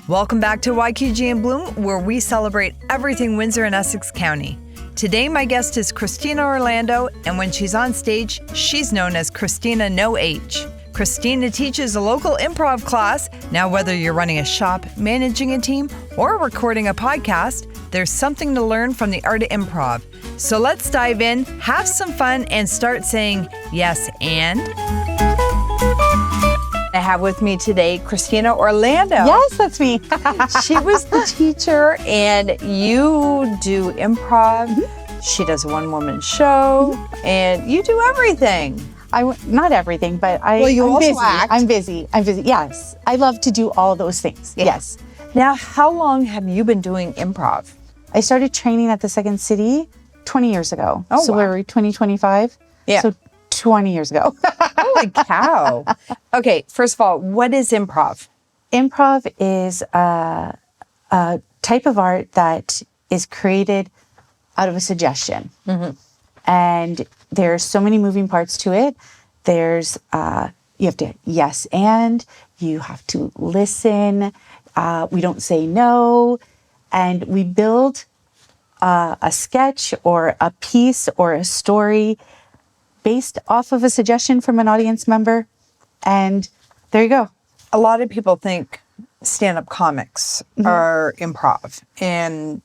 Welcome back to YQG in Bloom, where we celebrate everything Windsor and Essex County. Today, my guest is Cristina Orlando, and when she's on stage, she's known as Cristina No H. Cristina teaches a local improv class. Now, whether you're running a shop, managing a team, or recording a podcast, there's something to learn from the art of improv. So let's dive in, have some fun, and start saying yes and. I have with me today Cristina Orlando. Yes, that's me. She was the teacher, and you do improv. Mm-hmm. She does a one-woman show, and you do everything. Not everything, but I'm also busy. Act. I'm busy. Yes, I love to do all those things. Yeah. Yes. Now, how long have you been doing improv? I started training at the Second City 20 years ago. Oh, so wow. we're 2025. Yeah. So 20 years ago. Holy cow. Okay, first of all, what is improv? Improv is a type of art that is created out of a suggestion. Mm-hmm. And there's so many moving parts to it. There's, you have to yes and, you have to listen. We don't say no. And we build a sketch or a piece or a story based off of a suggestion from an audience member. And there you go. A lot of people think stand-up comics are improv, and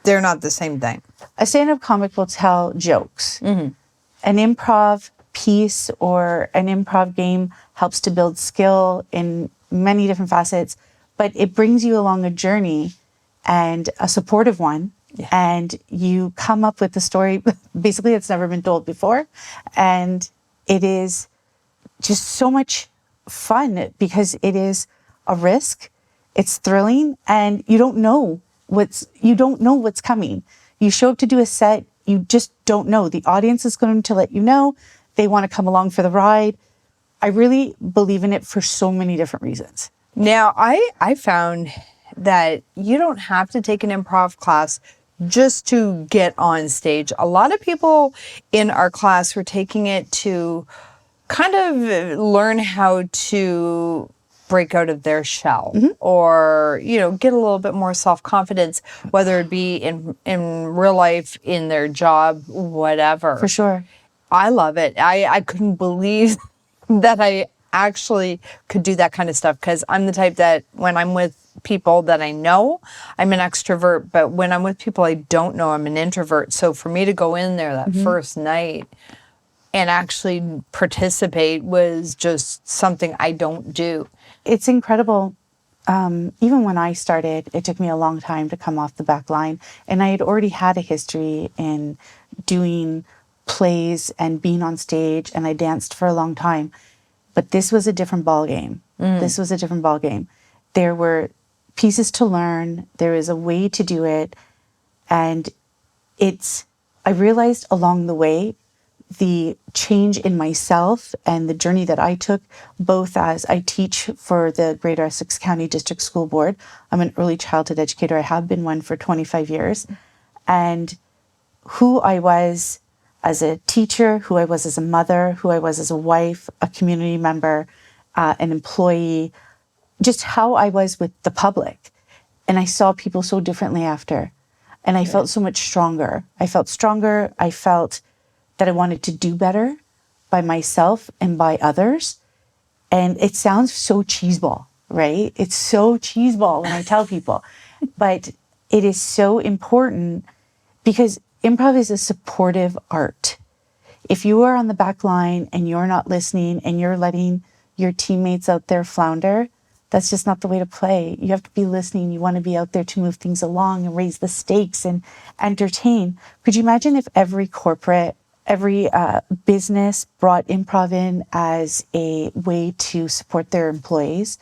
they're not the same thing. A stand-up comic will tell jokes. Mm-hmm. An improv piece or an improv game helps to build skill in many different facets, but it brings you along a journey, and a supportive one. Yeah. And you come up with a story, basically it's never been told before. And it is just so much fun because it is a risk, it's thrilling, and you don't know what's coming. You show up to do a set, you just don't know. The audience is going to let you know. They want to come along for the ride. I really believe in it for so many different reasons. Now, I found that you don't have to take an improv class just to get on stage. A lot of people in our class were taking it to kind of learn how to break out of their shell, or, get a little bit more self-confidence, whether it be in real life, in their job, whatever. For sure. I love it. I couldn't believe that I actually could do that kind of stuff, because I'm the type that when I'm with people that I know, I'm an extrovert, but when I'm with people I don't know, I'm an introvert. So for me to go in there that first night and actually participate was just something I don't do. It's incredible. Even when I started, it took me a long time to come off the back line, and I had already had a history in doing plays and being on stage, and I danced for a long time. But this was a different ball game. This was a different ball game. There were pieces to learn. There is a way to do it. And I realized along the way, the change in myself and the journey that I took, both as I teach for the Greater Essex County District School Board. I'm an early childhood educator. I have been one for 25 years. And who I was as a teacher, who I was as a mother, who I was as a wife, a community member, an employee, just how I was with the public. And I saw people so differently after. And I felt so much stronger. I felt that I wanted to do better by myself and by others. And it sounds so cheeseball, right? It's so cheeseball when I tell people. But it is so important because improv is a supportive art. If you are on the back line and you're not listening and you're letting your teammates out there flounder, that's just not the way to play. You have to be listening. You want to be out there to move things along and raise the stakes and entertain. Could you imagine if every business brought improv in as a way to support their employees,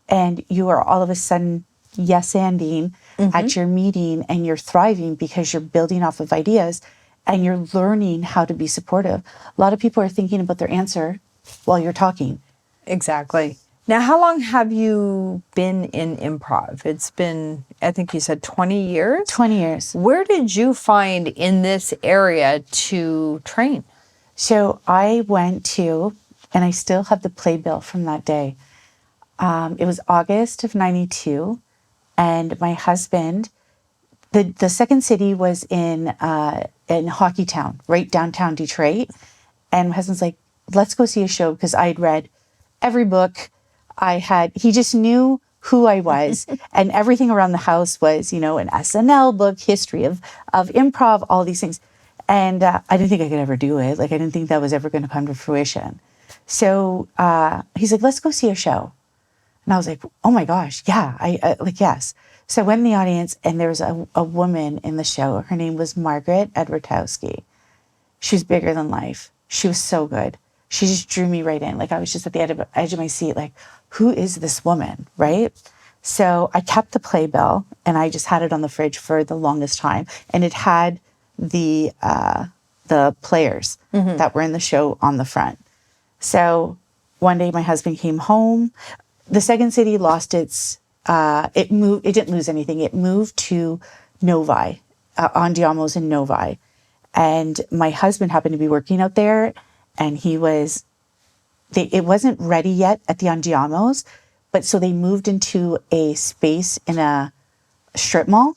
and you are all of a sudden yes-anding at your meeting and you're thriving because you're building off of ideas and you're learning how to be supportive. A lot of people are thinking about their answer while you're talking. Exactly. Now, how long have you been in improv? It's been, I think you said 20 years? 20 years. Where did you find in this area to train? So I went to, and I still have the playbill from that day. It was August of 92. And my husband, the second city was in Hockey Town, right downtown Detroit. And my husband's like, let's go see a show, because I'd read every book he just knew who I was, and everything around the house was, an SNL book, history of improv, all these things. And I didn't think I could ever do it. Like, I didn't think that was ever going to come to fruition. So he's like, let's go see a show. And I was like, oh my gosh, yeah, yes. So I went in the audience, and there was a woman in the show. Her name was Margaret Edwardowski. She was bigger than life. She was so good. She just drew me right in. Like, I was just at the edge of my seat, like, who is this woman, right? So I kept the playbill, and I just had it on the fridge for the longest time. And it had the players that were in the show on the front. So one day my husband came home. The second city lost it moved. It didn't lose anything. It moved to Novi, Andiamo's in Novi. And my husband happened to be working out there, and it wasn't ready yet at the Andiamo's, but so they moved into a space in a strip mall.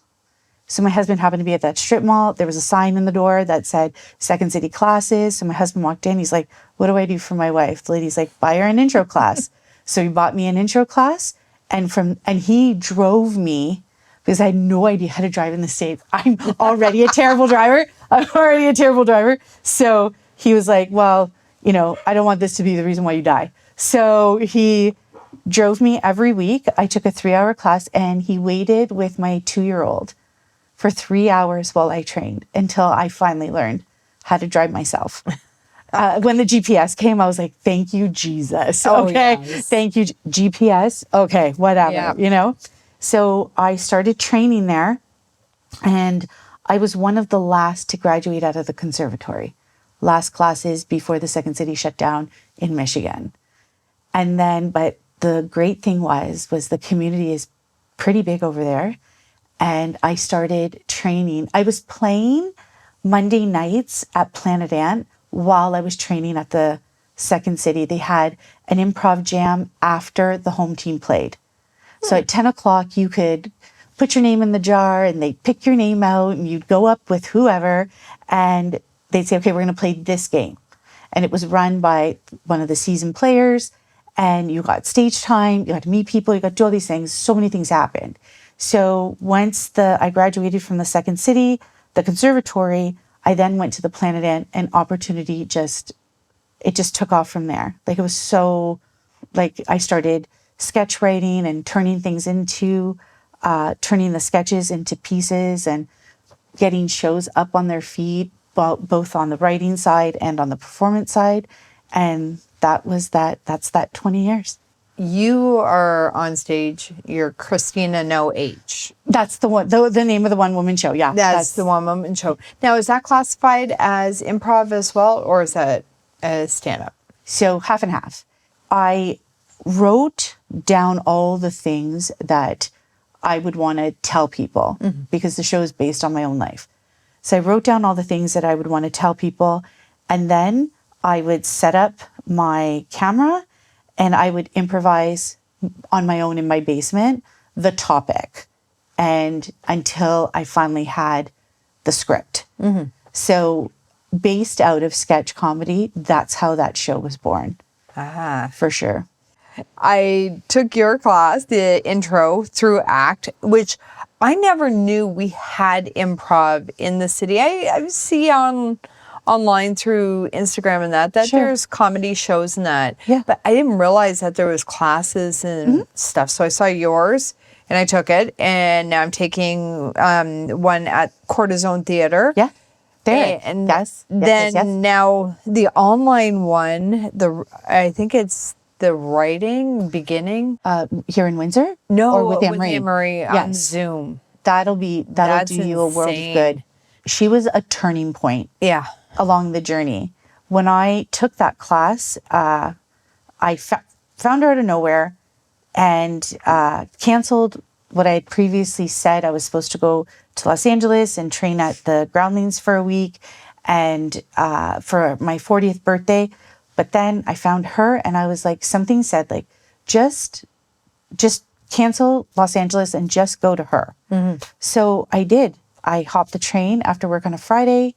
So my husband happened to be at that strip mall. There was a sign in the door that said Second City classes. So my husband walked in. He's like, what do I do for my wife? The lady's like, buy her an intro class. So he bought me an intro class, and he drove me, because I had no idea how to drive in the States. I'm already a terrible driver. So he was like, well, I don't want this to be the reason why you die. So he drove me every week. I took a 3-hour class, and he waited with my 2-year-old for 3 hours while I trained, until I finally learned how to drive myself. When the GPS came, I was like, thank you, Jesus. Okay. Yes. Thank you, GPS. Okay. Whatever, So I started training there, and I was one of the last to graduate out of the conservatory. Last classes before the Second City shut down in Michigan. And then, but the great thing was the community is pretty big over there. And I started training. I was playing Monday nights at Planet Ant while I was training at the Second City. They had an improv jam after the home team played. So at 10 o'clock, you could put your name in the jar, and they'd pick your name out, and you'd go up with whoever, and they'd say, okay, we're going to play this game. And it was run by one of the seasoned players, and you got stage time, you got to meet people, you got to do all these things. So many things happened. So once I graduated from the Second City, the conservatory, I then went to the Planet Ant, and opportunity just took off from there. Like, it was so, like, I started sketch writing and turning the sketches into pieces, and getting shows up on their feet, both on the writing side and on the performance side. And that's that 20 years. You are on stage. You're Cristina No H. That's the one, the name of the one-woman show. Yeah. That's the one-woman show. Now, is that classified as improv as well, or is that a stand-up? So half and half. I wrote down all the things that I would want to tell people, because the show is based on my own life. So I wrote down all the things that I would want to tell people, and then I would set up my camera, and I would improvise on my own in my basement the topic, and until I finally had the script. So based out of sketch comedy, that's how that show was born. For sure. I took your class, the intro through ACT, which I never knew we had improv in the city. I see online through Instagram and that sure. There's comedy shows and that. Yeah. But I didn't realize that there was classes and stuff. So I saw yours and I took it, and now I'm taking one at Cortisone Theater. Yeah. There. And yes. Then now the online one, I think it's the writing beginning. Here in Windsor? No, or with Anne-Marie on Zoom. That'll do you a world of good. She was a turning point. Yeah. Along the journey. When I took that class, I found her out of nowhere, and canceled what I had previously said. I was supposed to go to Los Angeles and train at the Groundlings for a week, and for my 40th birthday. But then I found her, and I was like, something said, like, just cancel Los Angeles and just go to her. So I did. I hopped the train after work on a Friday,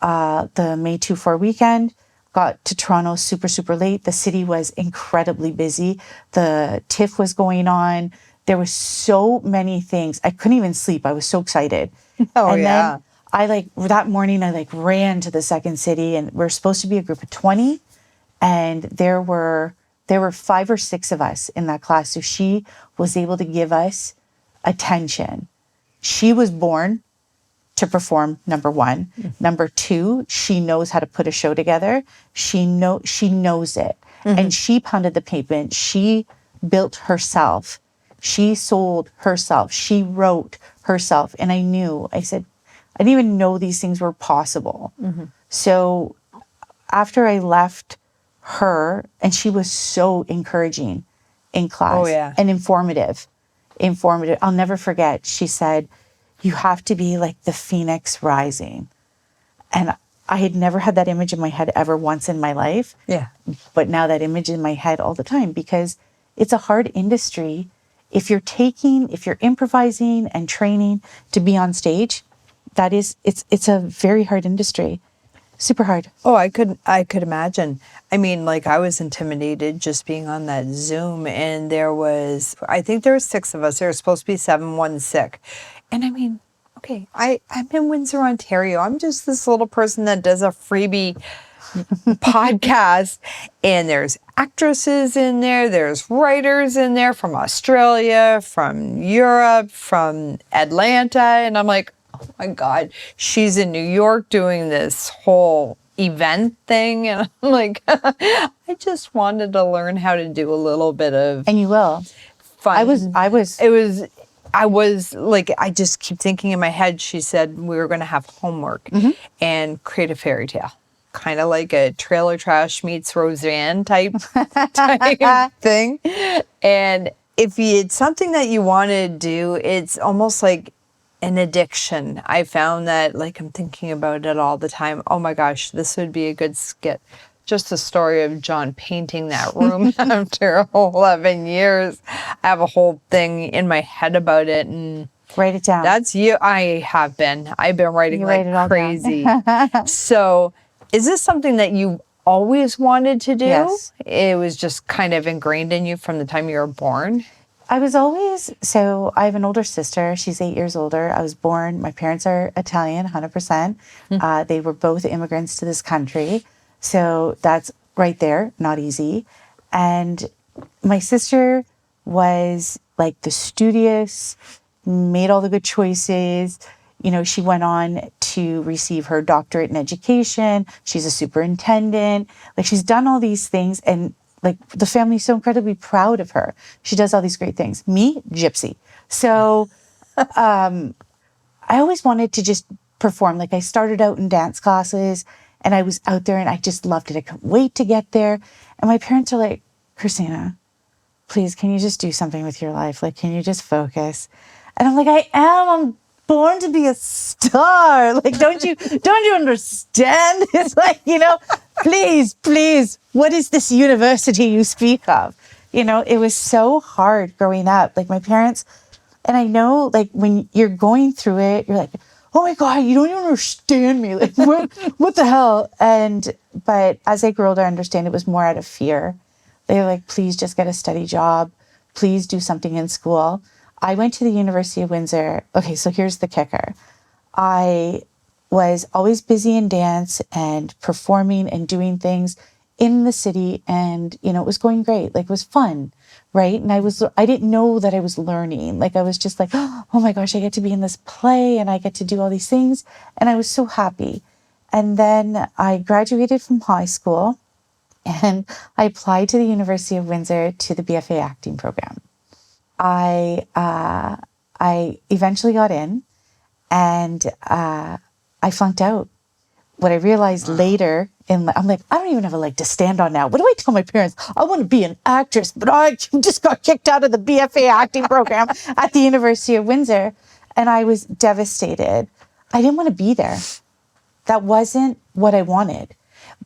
the May 2-4 weekend, got to Toronto super, super late. The city was incredibly busy. The TIFF was going on. There were so many things. I couldn't even sleep. I was so excited. Then that morning I ran to the second city, and we're supposed to be a group of 20. And there were 5 or 6 of us in that class. So she was able to give us attention. She was born to perform, number one. Number two, she knows how to put a show together. She knows it. And she pounded the pavement. She built herself. She sold herself. She wrote herself. And I said, I didn't even know these things were possible. So after I left her, and she was so encouraging in class and informative. I'll never forget. She said, you have to be like the phoenix rising. And I had never had that image in my head ever once in my life. Yeah. But now that image in my head all the time, because it's a hard industry. If you're improvising and training to be on stage, it's a very hard industry. Super hard. Oh, I could imagine. I mean, like, I was intimidated just being on that Zoom, and I think there were 6 of us. There were supposed to be 7, 1 sick. And I mean, okay, I'm in Windsor, Ontario. I'm just this little person that does a freebie podcast, and there's actresses in there, there's writers in there from Australia, from Europe, from Atlanta, and I'm like, oh my God, she's in New York doing this whole event thing. And I'm like, I just wanted to learn how to do a little bit of And you will. fun. I was like, I just keep thinking in my head, she said we were going to have homework and create a fairy tale. Kind of like a Trailer Trash meets Roseanne type thing. And if it's something that you want to do, it's almost like an addiction. I found that, like, I'm thinking about it all the time. Oh my gosh, this would be a good skit. Just the story of John painting that room after 11 years. I have a whole thing in my head about it. And write it down. That's you. I've been writing like crazy. So is this something that you always wanted to do? Yes. It was just kind of ingrained in you from the time you were born? I have an older sister. She's 8 years older. I was born, my parents are Italian, 100%. They were both immigrants to this country. So that's right there, not easy. And my sister was like the studious, made all the good choices. You know, she went on to receive her doctorate in education. She's a superintendent. Like, she's done all these things, and like, the family's so incredibly proud of her. She does all these great things. Me, gypsy. So I always wanted to just perform. Like, I started out in dance classes, and I was out there, and I just loved it. I couldn't wait to get there. And my parents are like, Cristina, please, can you just do something with your life? Like, can you just focus? And I'm like, I'm born to be a star. Like, don't you understand? It's like, please, what is this university you speak of? It was so hard growing up. Like, my parents, and I know, like, when you're going through it, you're like, oh my God, you don't even understand me. Like, what the hell? But as I grew older, I understand it was more out of fear. They were like, please just get a steady job. Please do something in school. I went to the University of Windsor. Okay, so here's the kicker. I was always busy in dance and performing and doing things in the city, and it was going great. Like, it was fun, right? And I didn't know that I was learning. Like, I was just like, oh my gosh, I get to be in this play and I get to do all these things, and I was so happy. And then I graduated from high school, and I applied to the University of Windsor to the BFA acting program. I eventually got in, and I flunked out. What I realized later, I'm like, I don't even have a leg to stand on now. What do I tell my parents? I want to be an actress, but I just got kicked out of the BFA acting program at the University of Windsor, and I was devastated. I didn't want to be there. That wasn't what I wanted,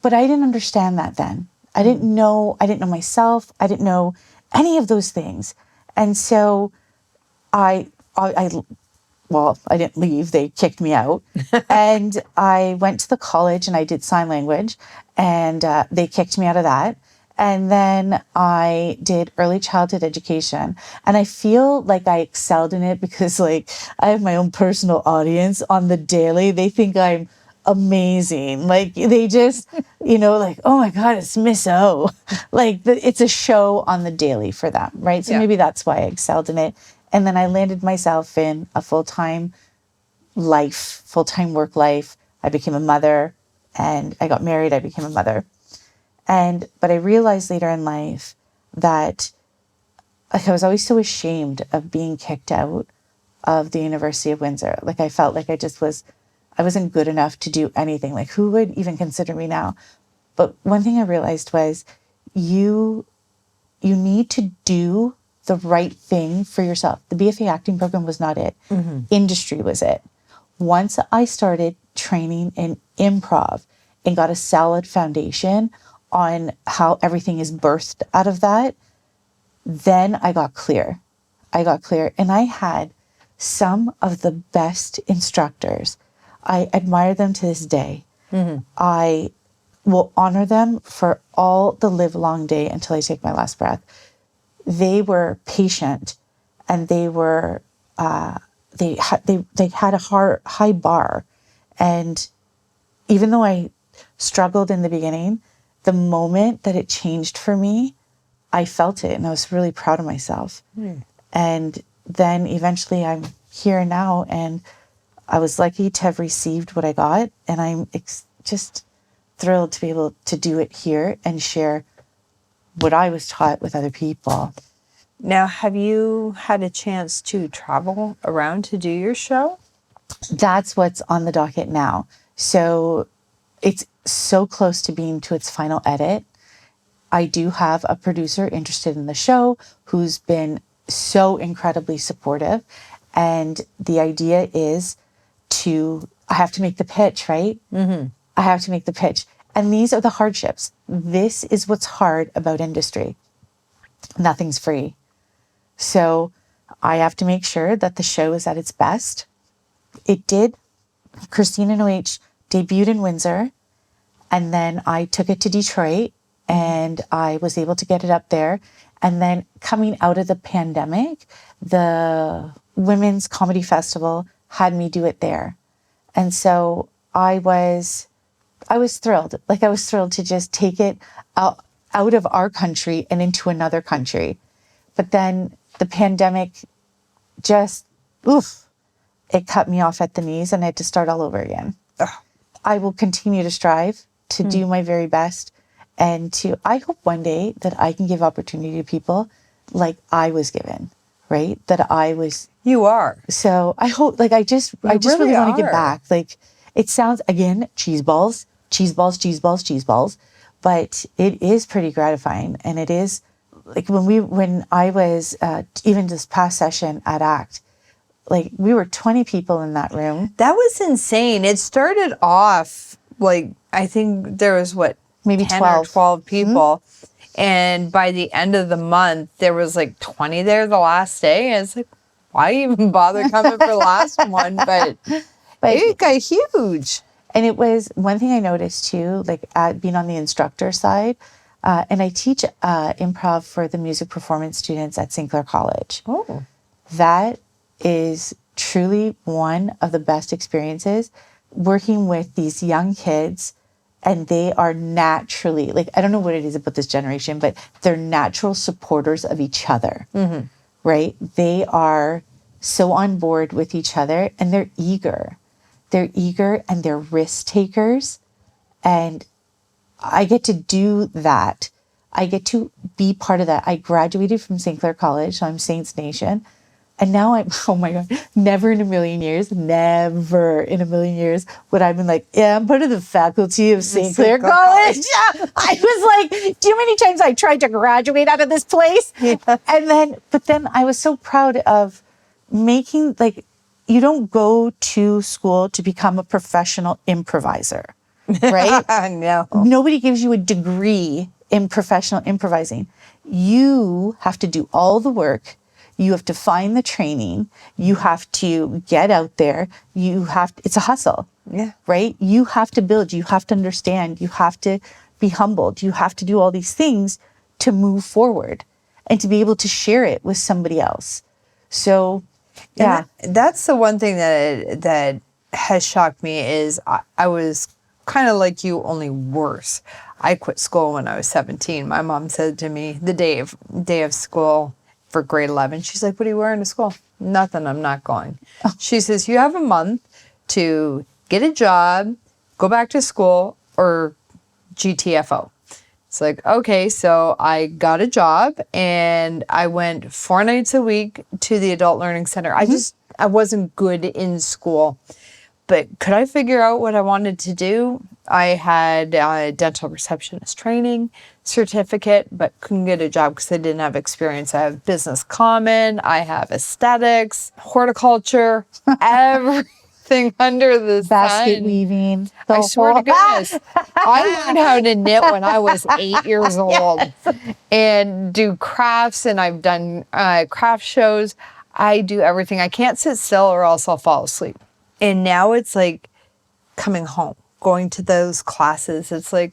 but I didn't understand that then. I didn't know myself. I didn't know any of those things. And so I well, I didn't leave. They kicked me out. And I went to the college and I did sign language, and they kicked me out of that. And then I did early childhood education. And I feel like I excelled in it because like I have my own personal audience on the daily. They think I'm amazing. Like they just, like, oh my God, it's Miss O. Like it's a show on the daily for them, right? So maybe that's why I excelled in it. And then I landed myself in a full-time work life. I became a mother, and I got married. I became a mother. But I realized later in life that like I was always so ashamed of being kicked out of the University of Windsor. Like I felt like I wasn't good enough to do anything. Like who would even consider me now? But one thing I realized was you need to do the right thing for yourself. The BFA acting program was not it. Mm-hmm. Industry was it. Once I started training in improv and got a solid foundation on how everything is birthed out of that, then I got clear. And I had some of the best instructors. I admire them to this day. Mm-hmm. I will honor them for all the live long day until I take my last breath. They were patient, and they were they had a high bar, and even though I struggled in the beginning, the moment that it changed for me, I felt it, and I was really proud of myself. Mm. And then eventually, I'm here now, and I was lucky to have received what I got, and I'm just thrilled to be able to do it here and share what I was taught with other people. Now, have you had a chance to travel around to do your show? That's what's on the docket now. So it's so close to being to its final edit. I do have a producer interested in the show who's been so incredibly supportive. And the idea is I have to make the pitch, right? Mm-hmm. I have to make the pitch. And these are the hardships. This is what's hard about industry. Nothing's free. So I have to make sure that the show is at its best. It did. Cristina No H debuted in Windsor, and then I took it to Detroit, and I was able to get it up there. And then coming out of the pandemic, the Women's Comedy Festival had me do it there. And so I was thrilled. Like I was thrilled to just take it out of our country and into another country. But then the pandemic it cut me off at the knees, and I had to start all over again. Ugh. I will continue to strive to do my very best, and I hope one day that I can give opportunity to people like I was given, right? You are. So I hope, like, I just really want to give back. Like, it sounds, again, cheese balls, but it is pretty gratifying. And it is, like, when I was, even this past session at ACT, like, we were 20 people in that room. That was insane. It started off, like, I think there was, maybe 10 12. or 12 people. Mm-hmm. And by the end of the month, there was, like, 20 there the last day. And it's like, why even bother coming for the last one? But it got huge. And it was one thing I noticed too, like being on the instructor side, and I teach improv for the music performance students at St. Clair College. Oh. That is truly one of the best experiences, working with these young kids, and they are naturally, like, I don't know what it is about this generation, but they're natural supporters of each other, mm-hmm. right? They are so on board with each other, and they're eager. They're eager and they're risk takers. And I get to do that. I get to be part of that. I graduated from St. Clair College, so I'm Saints Nation. And now I'm, oh my God, never in a million years would I have been like, yeah, I'm part of the faculty of St. Clair College. Yeah. I was like, do you know how many times I tried to graduate out of this place? Yeah. But then I was so proud of making, like, you don't go to school to become a professional improviser, right? No. Nobody gives you a degree in professional improvising. You have to do all the work. You have to find the training. You have to get out there. It's a hustle. Yeah. Right? You have to build. You have to understand. You have to be humbled. You have to do all these things to move forward and to be able to share it with somebody else. So, yeah. That's the one thing that has shocked me is I was kind of like you, only worse. I quit school when I was 17. My mom said to me the day of school for grade 11, she's like, "What are you wearing to school?" "Nothing, I'm not going." She says, "You have a month to get a job, go back to school, or GTFO." It's like, okay, so I got a job and I went 4 nights a week to the Adult Learning Center. I wasn't good in school, but could I figure out what I wanted to do? I had a dental receptionist training certificate, but couldn't get a job because I didn't have experience. I have business common, I have aesthetics, horticulture, everything under the Basket sun. weaving. I swear to goodness, I learned how to knit when I was 8 years old and do crafts, and I've done craft shows. I do everything. I can't sit still or else I'll fall asleep. And now it's like coming home, going to those classes. It's like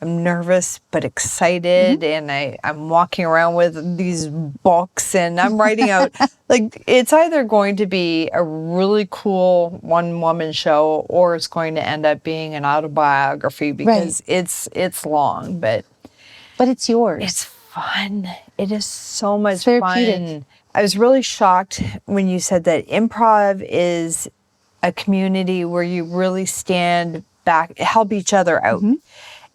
I'm nervous but excited, and I'm walking around with these books and I'm writing out. Like, it's either going to be a really cool one-woman show or it's going to end up being an autobiography because it's long, but it's yours. it's fun. It is so much therapeutic. fun. I was really shocked when you said that improv is a community where you really stand back, help each other out.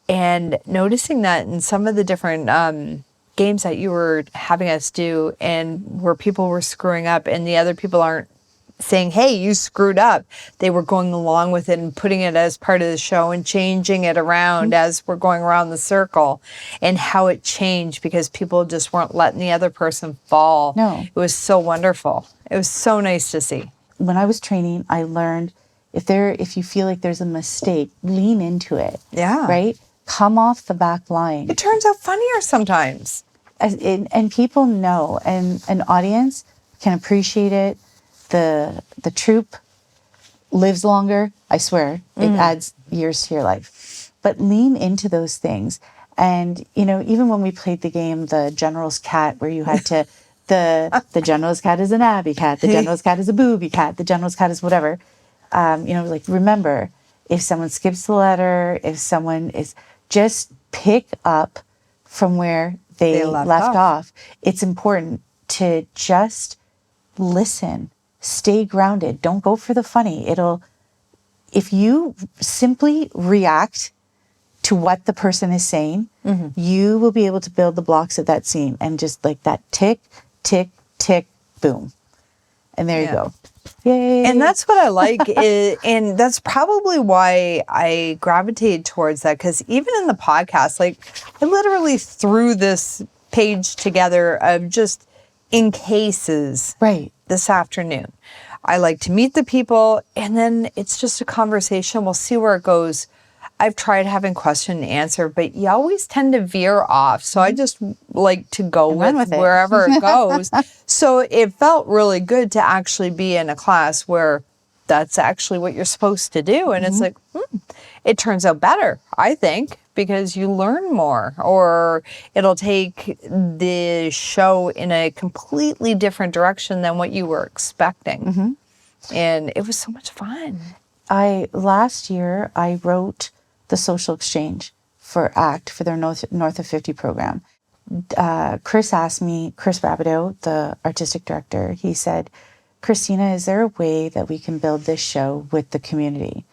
And noticing that in some of the different games that you were having us do, and where people were screwing up and the other people aren't saying, "Hey, you screwed up." They were going along with it and putting it as part of the show and changing it around as we're going around the circle, and how it changed because people just weren't letting the other person fall. No. It was so wonderful. It was so nice to see. When I was training, I learned if you feel like there's a mistake, lean into it. Yeah. Right? Come off the back line. It turns out funnier sometimes. And people know, and an audience can appreciate it. The troupe lives longer. I swear, it adds years to your life. But lean into those things. And, even when we played the game, the General's Cat, where you had to, the General's Cat is an Abby cat, the General's Cat is a booby cat, the General's Cat is whatever. Remember, if someone skips the letter, if someone is, just pick up from where they left off. It's important to just listen, stay grounded. Don't go for the funny. If you simply react to what the person is saying, you will be able to build the blocks of that scene, and just like that tick, tick, tick, boom. And there you go. Yay. And that's what I like, and that's probably why I gravitated towards that, because even in the podcast, like, I literally threw this page together of just in cases this afternoon. I like to meet the people, and then it's just a conversation. We'll see where it goes. I've tried having question and answer, but you always tend to veer off. So I just like to go with wherever it goes. So it felt really good to actually be in a class where that's actually what you're supposed to do. And it's like, it turns out better, I think, because you learn more, or it'll take the show in a completely different direction than what you were expecting. And it was so much fun. Last year, I wrote the social exchange for ACT, for their North of 50 program. Chris Rabideau, the artistic director, he said, "Cristina, is there a way that we can build this show with the community?"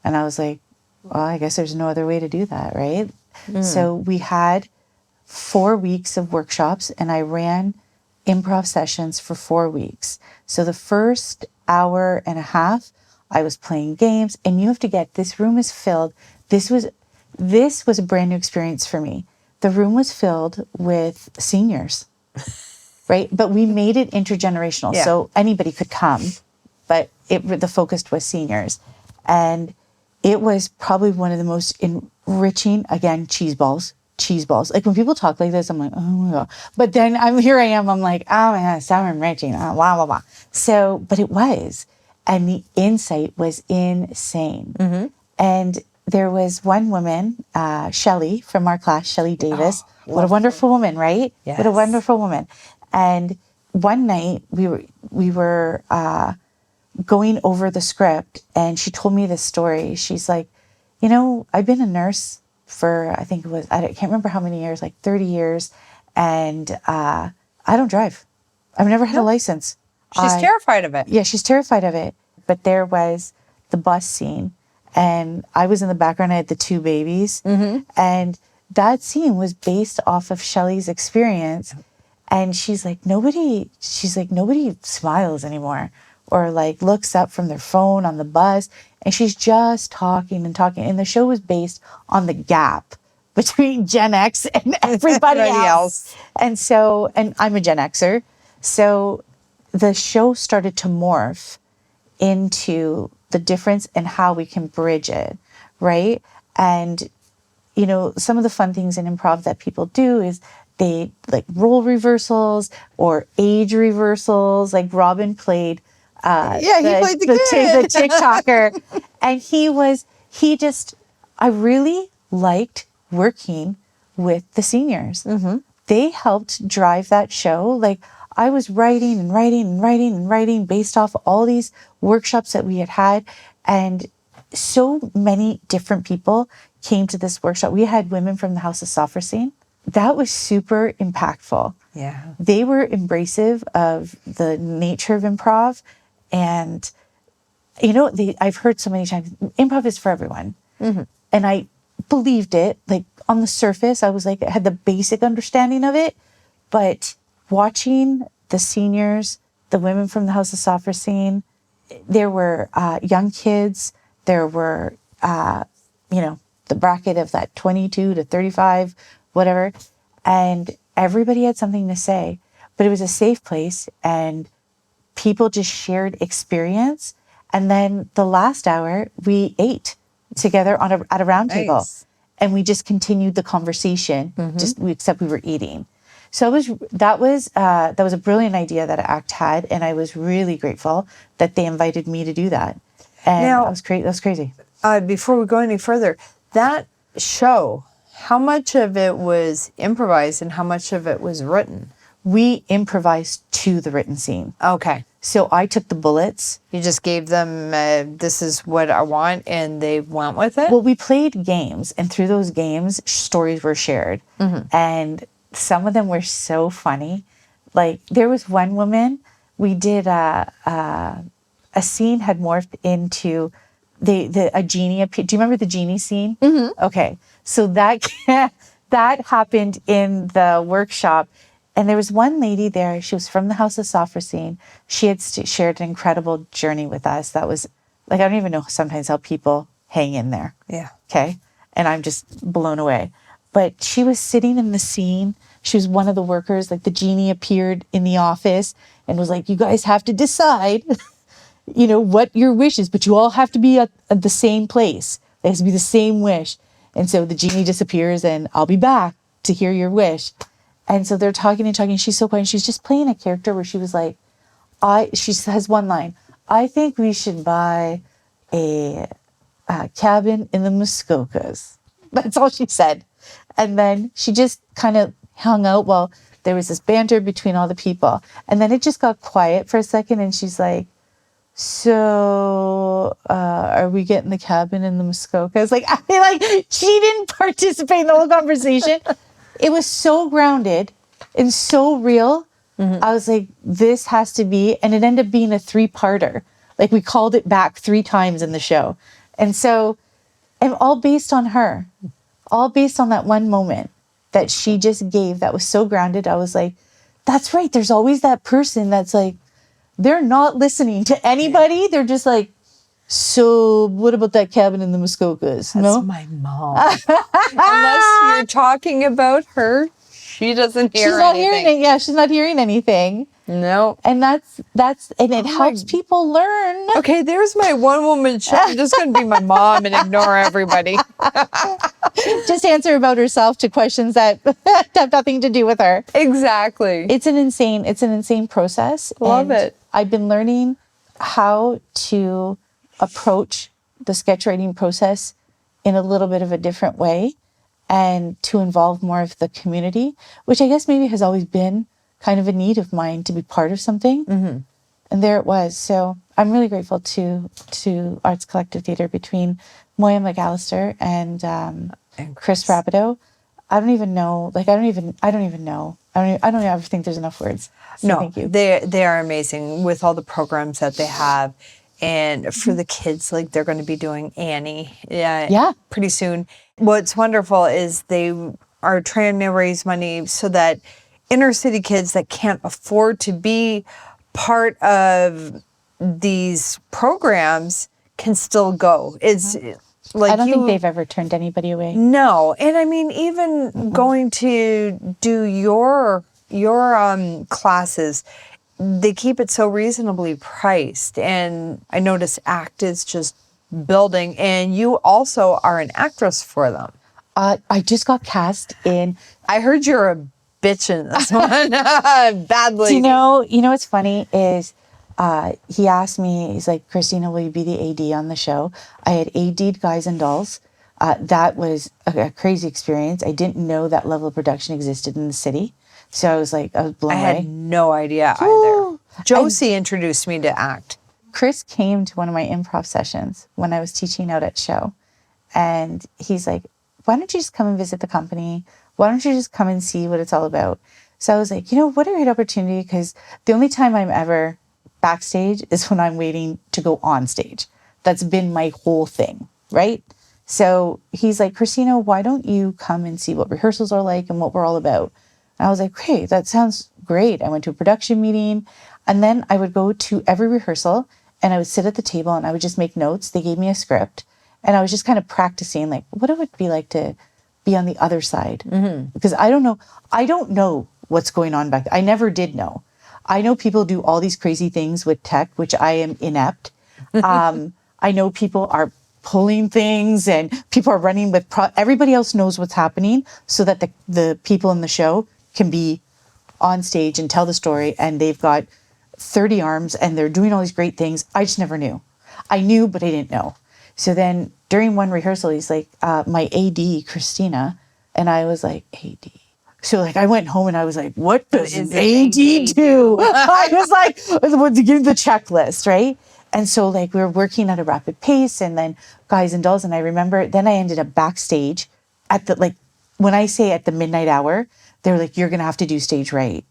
And I was like, well, I guess there's no other way to do that, right? So we had 4 weeks of workshops, and I ran improv sessions for 4 weeks. So the first hour and a half, I was playing games, and you have to get, this room is filled. This was a brand new experience for me. The room was filled with seniors, right? But we made it intergenerational, so anybody could come, but the focus was seniors. And it was probably one of the most enriching, again, cheese balls, cheese balls. Like when people talk like this, I'm like, oh my God. But then I'm like, oh my God, sour and rich, blah, blah, blah. So, but it was. And the insight was insane. And there was one woman, Shelley from our class, Shelley Davis. What a wonderful woman, right? Yes. What a wonderful woman. And one night we were going over the script, and she told me this story. She's like, you know, I've been a nurse for, I think it was, I can't remember how many years, like 30 years. And I don't drive. I've never had a license. She's terrified of it. Yeah, she's terrified of it. But there was the bus scene, and I was in the background. I had the two babies. And that scene was based off of Shelley's experience. And she's like, nobody smiles anymore or like looks up from their phone on the bus. And she's just talking and talking. And the show was based on the gap between Gen X and everybody else. And so, and I'm a Gen Xer. So the show started to morph into the difference and how we can bridge it, right? And, you know, some of the fun things in improv that people do is they like role reversals or age reversals. Like Robin played he played the TikToker. And I really liked working with the seniors. They helped drive that show. Like I was writing based off all these workshops that we had. And so many different people came to this workshop. We had women from the House of Sophrosine. That was super impactful. Yeah. They were embracive of the nature of improv. And, you know, I've heard so many times, improv is for everyone. And I believed it. Like on the surface, I was like, I had the basic understanding of it. But watching the seniors, the women from the House of Sophrosine, there were young kids. There were, the bracket of that 22 to 35, whatever. And everybody had something to say. But it was a safe place. And people just shared experience. And then the last hour, we ate together at a round table. And we just continued the conversation, except we were eating. So that was a brilliant idea that ACT had, and I was really grateful that they invited me to do that. And that was crazy. Before we go any further, that show, how much of it was improvised and how much of it was written? We improvised to the written scene. Okay. So I took the bullets. You just gave them, this is what I want, and they went with it? Well, we played games, and through those games, stories were shared. And some of them were so funny. Like, there was one woman, we did a scene had morphed into a genie. Do you remember the genie scene? Okay. So that happened in the workshop. And there was one lady there. She was from the House of Sophrosine. She had shared an incredible journey with us. That was, like, I don't even know sometimes how people hang in there. Yeah. Okay. And I'm just blown away. But she was sitting in the scene. She was one of the workers. Like, the genie appeared in the office and was like, you guys have to decide, what your wish is, but you all have to be at the same place. It has to be the same wish. And so the genie disappears and I'll be back to hear your wish. And so they're talking and talking. She's so quiet. She's just playing a character where she was like, she has one line. I think we should buy a cabin in the Muskokas. That's all she said. And then she just kind of hung out while there was this banter between all the people. And then it just got quiet for a second. And she's like, so are we getting the cabin in the Muskokas? Like, I mean, like, she didn't participate in the whole conversation. It was so grounded and so real. I was like, this has to be, and it ended up being a 3-parter. Like, we called it back 3 times in the show. And so, and all based on her, all based on that one moment that she just gave that was so grounded. I was like, that's right. There's always that person that's like, they're not listening to anybody. They're just like, so what about that cabin in the Muskokas? That's my mom. Unless you're talking about her, she doesn't hear anything. She's not hearing it. Yeah, she's not hearing anything. No. And it helps people learn. Okay, there's my one woman show. I'm just going to be my mom and ignore everybody. just answer about herself to questions that have nothing to do with her. Exactly. It's an insane process. Love and it. I've been learning how to approach the sketch writing process in a little bit of a different way and to involve more of the community, which I guess maybe has always been kind of a need of mine to be part of something. Mm-hmm. And there it was. So I'm really grateful to Arts Collective Theatre between Moya McAllister and Chris Rapido. I don't even know. I don't ever think there's enough words. So No, thank you. they are amazing with all the programs that they have. And for the kids, like they're going to be doing Annie pretty soon. What's wonderful is they are trying to raise money so that inner city kids that can't afford to be part of these programs can still go. It's like I don't think they've ever turned anybody away. No. And I mean, even going to do your classes, they keep it so reasonably priced. And I notice ACT is just building, and you also are an actress for them. I just got cast in. I heard you're a bitch in this one. Badly. Do you know what's funny is he asked me, he's like, Cristina, will you be the AD on the show? I had AD'd Guys and Dolls. That was a crazy experience. I didn't know that level of production existed in the city. So I was blown away. I had no idea either. Josie introduced me to ACT. Chris came to one of my improv sessions when I was teaching out at show. And he's like, why don't you just come and visit the company? Why don't you just come and see what it's all about? So I was like, what a great opportunity, because the only time I'm ever backstage is when I'm waiting to go on stage. That's been my whole thing, right? So he's like, Cristina, why don't you come and see what rehearsals are like and what we're all about? And I was like, great, that sounds great. I went to a production meeting, and then I would go to every rehearsal and I would sit at the table and I would just make notes. They gave me a script and I was just kind of practicing what it would be like to be on the other side. Mm-hmm. Because I don't know what's going on back there. I never did know. I know people do all these crazy things with tech, which I am inept. I know people are pulling things and people are running with everybody else knows what's happening so that the people in the show can be on stage and tell the story, and they've got 30 arms and they're doing all these great things. I just never knew. I knew, but I didn't know. So then during one rehearsal, he's like, my AD, Cristina, and I was like, AD. So I went home and I was like, what does an AD do? I was like, to give the checklist, right? And so we were working at a rapid pace, and then Guys and Dolls. And I remember then I ended up backstage at when I say at the midnight hour, they're like, you're going to have to do stage right.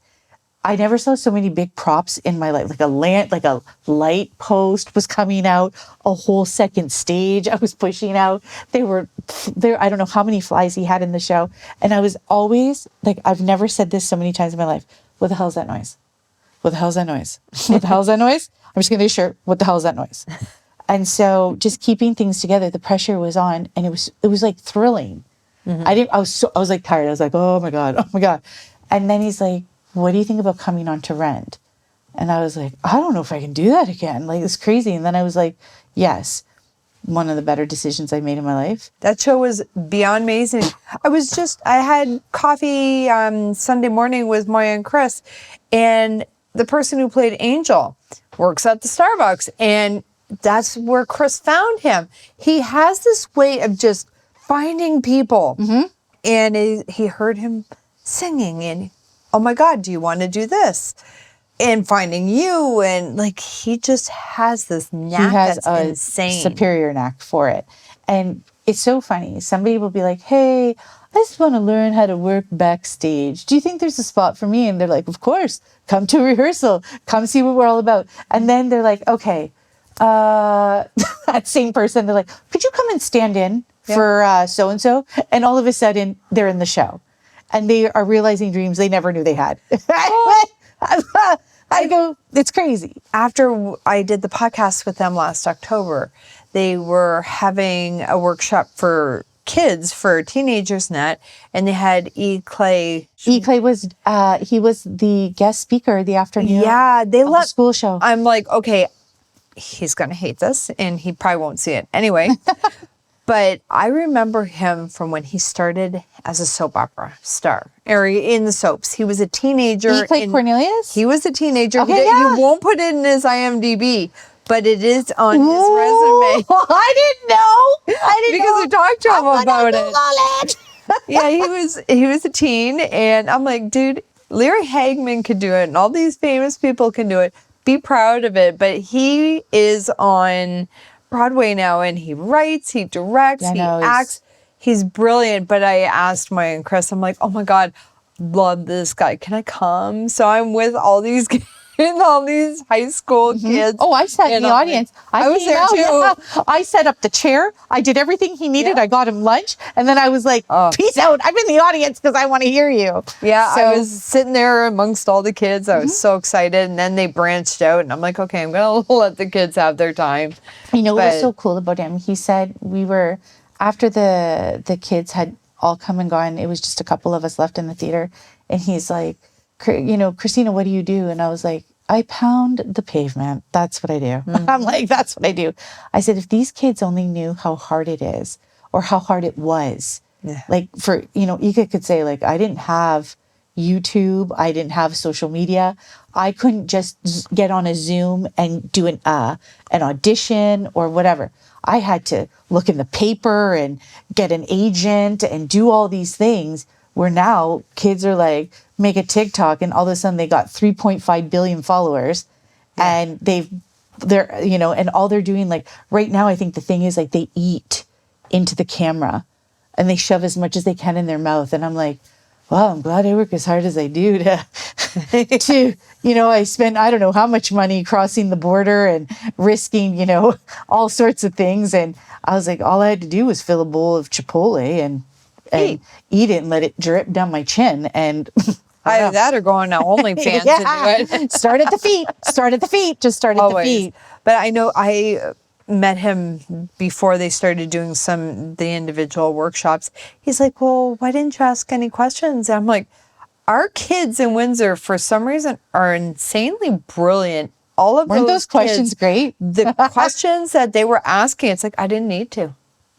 I never saw so many big props in my life. A light post was coming out, a whole second stage I was pushing out. They were there. I don't know how many flies he had in the show. And I was always I've never said this so many times in my life. What the hell is that noise? What the hell is that noise? What the hell is that noise? I'm just going to do a shirt. What the hell is that noise? And so just keeping things together, the pressure was on, and it was thrilling. Mm-hmm. I was tired. I was like, oh my God. And then he's like, what do you think about coming on to Rent? And I was like, I don't know if I can do that again. It's crazy. And then I was like, yes, one of the better decisions I made in my life. That show was beyond amazing. I had coffee Sunday morning with Moya and Chris, and the person who played Angel works at the Starbucks, and that's where Chris found him. He has this way of just finding people. Mm-hmm. And he heard him singing, and oh my God, do you want to do this? And finding you, and he just has this knack that's insane. Superior knack for it. And it's so funny. Somebody will be like, hey, I just want to learn how to work backstage. Do you think there's a spot for me? And they're like, of course, come to rehearsal, come see what we're all about. And then they're like, okay, that same person, they're like, could you come and stand in for so-and-so? And all of a sudden they're in the show. And they are realizing dreams they never knew they had. I go, it's crazy. After I did the podcast with them last October, they were having a workshop for kids, for teenagers net, and they had E. Clay. E. Clay was, he was the guest speaker the afternoon. Yeah, they left the school show. I'm like, okay, he's going to hate this, and he probably won't see it anyway. But I remember him from when he started as a soap opera star, or in the soaps. He was a teenager. Did he play Cornelius? He was a teenager. Okay, yeah. He won't put it in his IMDb, but it is on his resume. I didn't know. Because I talked to him about it. it. Yeah, he was a teen, and I'm like, dude, Larry Hagman could do it, and all these famous people can do it. Be proud of it. But he is on Broadway now, and he writes, he directs, he acts. He's brilliant. But I asked Maya and Chris, I'm like, oh my God, love this guy. Can I come? So I'm with all these kids. And all these high school kids. Oh, I sat in the audience. I was there too. Yeah. I set up the chair. I did everything he needed. I got him lunch. And then I was like, peace out. I'm in the audience because I want to hear you. Yeah, so, I was sitting there amongst all the kids. I was so excited. And then they branched out. And I'm like, okay, I'm going to let the kids have their time. You know what was so cool about him? He said after the kids had all come and gone, it was just a couple of us left in the theater. And he's like, Cristina, what do you do? And I was like, I pound the pavement. That's what I do. Mm-hmm. I'm like, that's what I do. I said, if these kids only knew how hard it is or how hard it was, like for, Ika could say, like, I didn't have YouTube. I didn't have social media. I couldn't just get on a Zoom and do an audition or whatever. I had to look in the paper and get an agent and do all these things, where now kids are like, make a TikTok and all of a sudden they got 3.5 billion followers and and all they're doing, like right now, I think the thing is like they eat into the camera and they shove as much as they can in their mouth. And I'm like, well, I'm glad I work as hard as I do to I spent, I don't know how much money crossing the border and risking, all sorts of things. And I was like, all I had to do was fill a bowl of Chipotle and eat it and let it drip down my chin. And either that or going to OnlyFans to do it. Start at the feet. Just start at the feet. But I know I met him before they started doing the individual workshops. He's like, well, why didn't you ask any questions? And I'm like, our kids in Windsor, for some reason, are insanely brilliant. All of those questions great? The questions that they were asking, it's like, I didn't need to.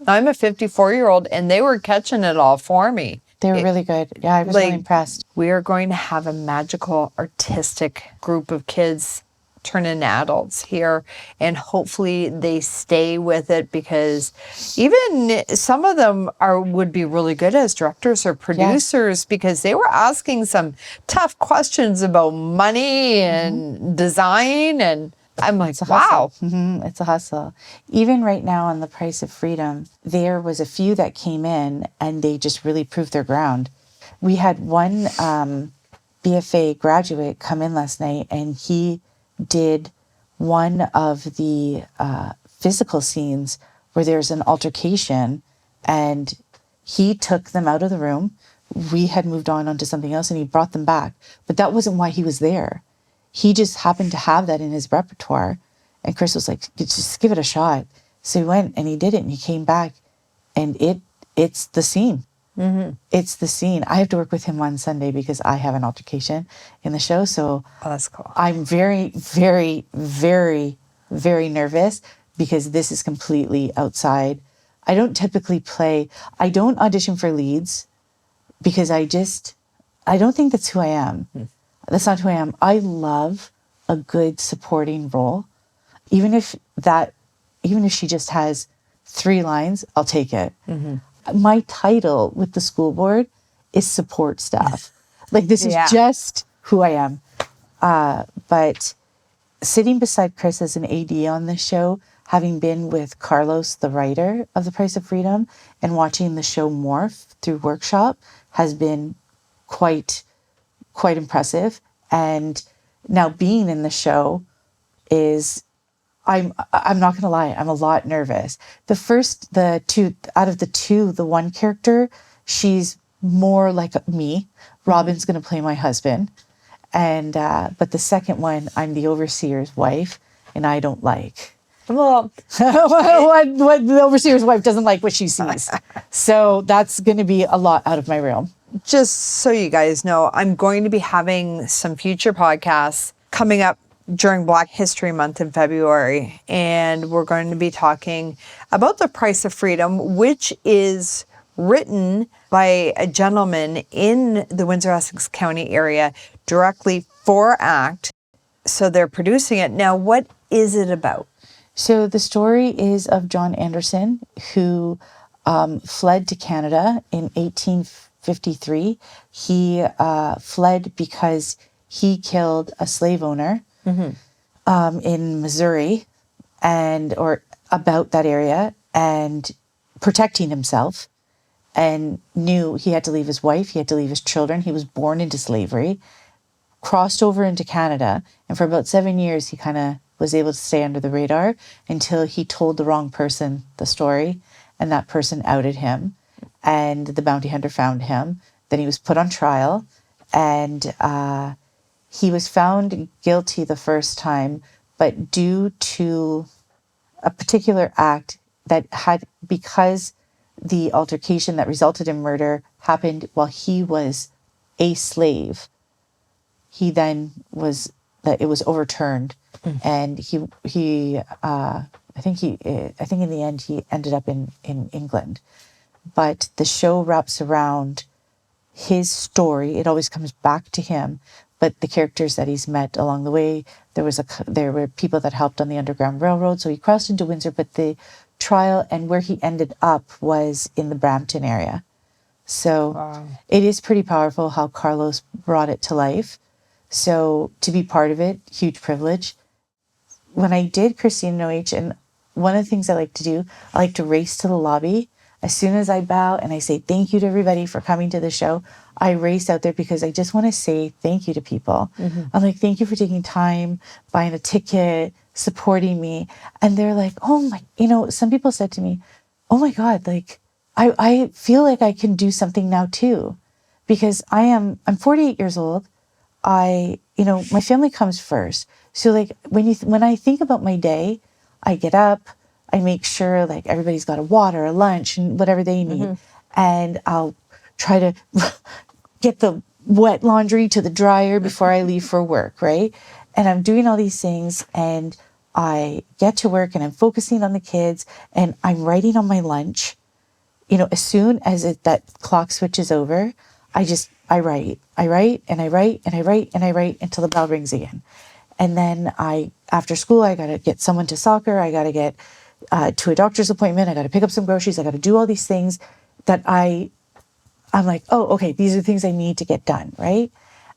I'm a 54-year-old, and they were catching it all for me. They were really good. Yeah, I was really impressed. We are going to have a magical, artistic group of kids turn into adults here, and hopefully they stay with it, because even some of them would be really good as directors or producers, because they were asking some tough questions about money and design, and I'm like, wow. It's a hustle. Even right now on The Price of Freedom, there was a few that came in and they just really proved their ground. We had one BFA graduate come in last night, and he did one of the physical scenes where there's an altercation, and he took them out of the room. We had moved on to something else, and he brought them back. But that wasn't why he was there. He just happened to have that in his repertoire. And Chris was like, just give it a shot. So he went and he did it, and he came back, and it's the scene. Mm-hmm. It's the scene. I have to work with him on Sunday because I have an altercation in the show. So that's cool. I'm very, very, very, very nervous because this is completely outside. I don't audition for leads because I don't think that's who I am. That's not who I am. I love a good supporting role. Even if she just has 3 lines, I'll take it. Mm-hmm. My title with the school board is support staff. Like, this is just who I am. But sitting beside Chris as an AD on this show, having been with Carlos, the writer of The Price of Freedom, and watching the show morph through workshop has been quite impressive. And now being in the show I'm not going to lie, I'm a lot nervous. The one character, she's more like me. Robin's going to play my husband. And, but the second one, I'm the overseer's wife, and I don't like. Well, what the overseer's wife doesn't like what she sees. So that's going to be a lot out of my realm. Just so you guys know, I'm going to be having some future podcasts coming up during Black History Month in February, and we're going to be talking about The Price of Freedom, which is written by a gentleman in the Windsor-Essex County area directly for ACT. So they're producing it. Now, what is it about? So the story is of John Anderson, who fled to Canada in 1853. He fled because he killed a slave owner in Missouri or about that area, and protecting himself, and knew he had to leave his wife, he had to leave his children. He was born into slavery, crossed over into Canada, and for about 7 years he kind of was able to stay under the radar until he told the wrong person the story, and that person outed him, and the bounty hunter found him. Then he was put on trial, and he was found guilty the first time, but due to a particular act that had, because the altercation that resulted in murder happened while he was a slave, he then was, that it was overturned, and I think in the end he ended up in England. But the show wraps around his story. It always comes back to him, but the characters that he's met along the way. There were people that helped on the Underground Railroad, so he crossed into Windsor, but the trial and where he ended up was in the Brampton area. So It is pretty powerful how Carlos brought it to life. So to be part of it, huge privilege. When I did Cristina No H, and one of the things I like to do, I like to race to the lobby. As soon as I bow and I say thank you to everybody for coming to the show, I race out there because I just want to say thank you to people. I'm like, thank you for taking time, buying a ticket, supporting me. And they're like, oh my, some people said to me, oh my God, like, I feel like I can do something now too, because I'm 48 years old. My family comes first. So like when I think about my day, I get up, I make sure like everybody's got a water, a lunch, and whatever they need. And I'll try to get the wet laundry to the dryer before I leave for work, right? And I'm doing all these things, and I get to work and I'm focusing on the kids, and I'm writing on my lunch. As soon as that clock switches over, I write and I write and I write and I write until the bell rings again. And then after school, I got to get someone to soccer. I got to get to a doctor's appointment. I got to pick up some groceries. I got to do all these things that I'm like, oh, okay, these are the things I need to get done, right?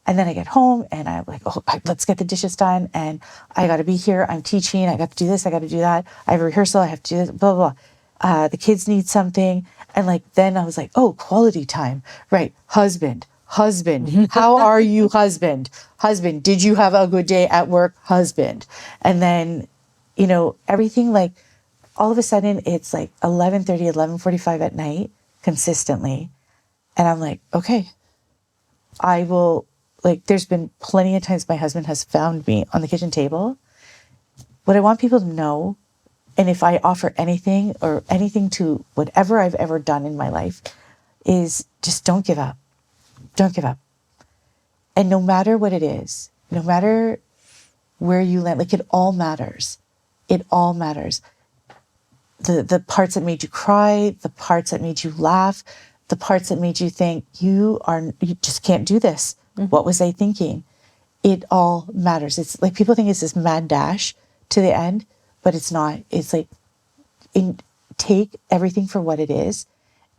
And then I get home and I'm like, oh, let's get the dishes done. And I got to be here. I'm teaching. I got to do this. I got to do that. I have a rehearsal. I have to do this, blah, blah, blah. The kids need something. And like, then I was like, oh, quality time, right? Husband, how are you, husband? Husband, did you have a good day at work? Husband. And then, everything, like, all of a sudden it's like 11:30, 11:45 at night consistently. And I'm like, okay, I will, like, there's been plenty of times my husband has found me on the kitchen table. What I want people to know, and if I offer anything or anything to whatever I've ever done in my life, is just don't give up. Don't give up. And no matter what it is, no matter where you land, like, it all matters. It all matters. The parts that made you cry, the parts that made you laugh, the parts that made you think you just can't do this. What was I thinking? It all matters. It's like people think it's this mad dash to the end, but it's not. It's like, take everything for what it is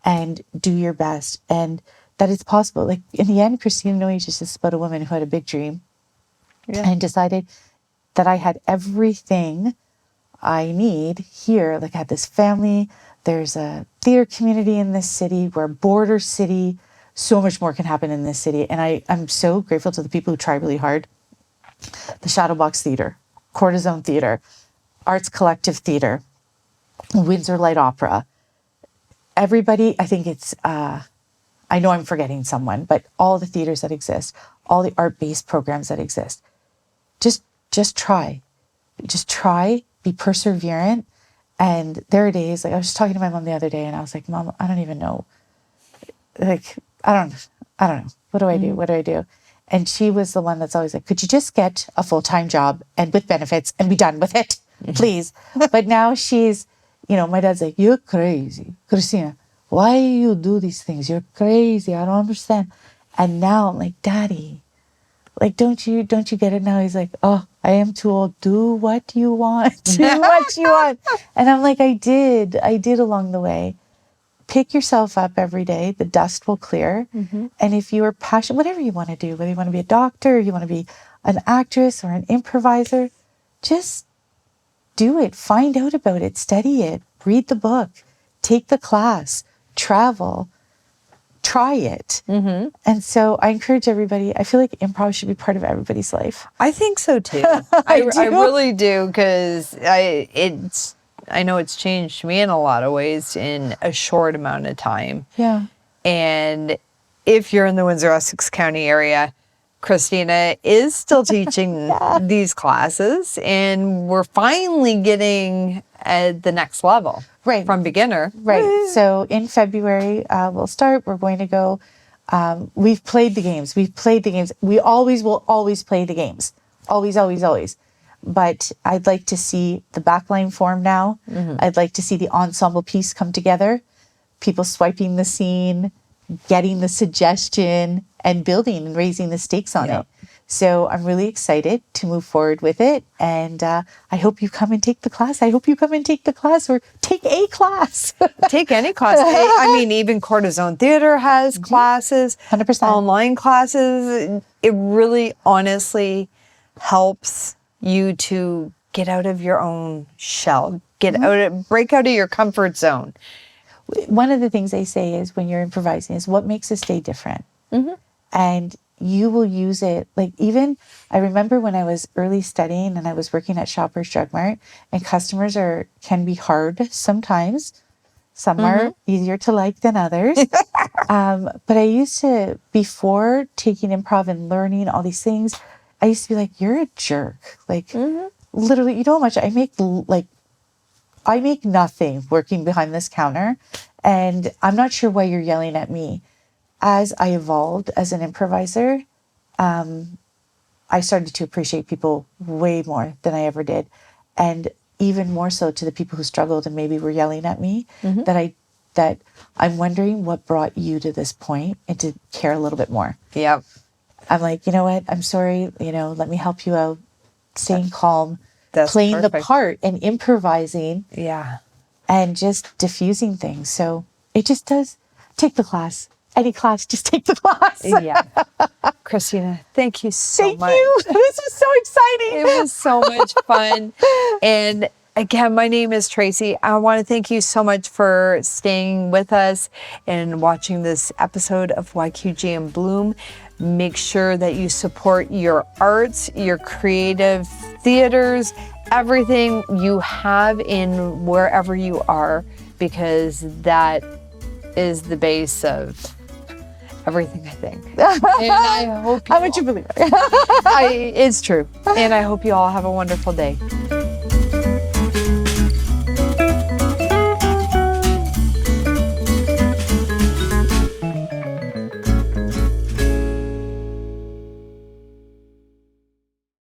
and do your best. And that it's possible. Like, in the end, Cristina No H is just about a woman who had a big dream and decided that I had everything I need here. Like, I had this family. There's a theater community in this city. We're a border city. So much more can happen in this city. And I'm so grateful to the people who try really hard. The Shadowbox Theater, Cortisone Theater, Arts Collective Theater, Windsor Light Opera. Everybody, I think it's... I know I'm forgetting someone, but all the theaters that exist, all the art-based programs that exist, just try. Just try, be perseverant. And there are days, like, I was just talking to my mom the other day and I was like, Mom, I don't even know. Like, I don't know. What do I do? What do I do? And she was the one that's always like, could you just get a full-time job and with benefits and be done with it, please? But now she's, my dad's like, you're crazy, Cristina. Why you do these things? You're crazy. I don't understand. And now I'm like, Daddy, like, don't you get it now? He's like, oh, I am too old. Do what you want. Do what you want. And I'm like, I did along the way. Pick yourself up every day. The dust will clear. Mm-hmm. And if you are passionate, whatever you want to do, whether you want to be a doctor, or you want to be an actress or an improviser, just do it. Find out about it. Study it. Read the book. Take the class. Travel. Try it. Mm-hmm. And so I encourage everybody. I feel like improv should be part of everybody's life. I think so too. I really do, because I know it's changed me in a lot of ways in a short amount of time. Yeah. And if you're in the Windsor-Essex County area, Cristina is still teaching these classes, and we're finally getting at the next level. Right. From beginner. Right. So in February, we'll start. We're going to go. We've played the games. We always will always play the games. Always, always, always. But I'd like to see the backline form now. Mm-hmm. I'd like to see the ensemble piece come together. People swiping the scene, getting the suggestion, and building and raising the stakes on it. So I'm really excited to move forward with it. And I hope you come and take the class. Or take a class. Take any class. I mean, even Cortisone Theater has classes. 100%. Online classes. It really honestly helps you to get out of your own shell. Break out of your comfort zone. One of the things they say is when you're improvising is what makes this day different. Mm-hmm. And you will use it. Like, even I remember when I was early studying and I was working at Shoppers Drug Mart, and customers can be hard sometimes. Some are easier to like than others. But I used to, before taking improv and learning all these things, I used to be like, you're a jerk. Like, literally, you know how much I make? I make nothing working behind this counter, and I'm not sure why you're yelling at me. As I evolved as an improviser, I started to appreciate people way more than I ever did. And even more so to the people who struggled and maybe were yelling at me, that I'm wondering what brought you to this point and to care a little bit more. Yep. I'm like, you know what? I'm sorry. Let me help you out. Staying calm, playing the part and improvising. Yeah. And just diffusing things. So it just does. Take the class. Any class, just take the class. Yeah. Cristina, thank you so much. Thank you. This is so exciting. It was so much fun. And again, my name is Tracy. I want to thank you so much for staying with us and watching this episode of YQG in Bloom. Make sure that you support your arts, your creative theaters, everything you have in wherever you are, because that is the base of everything, I think. And I hope how would you believe it? It's true. And I hope you all have a wonderful day.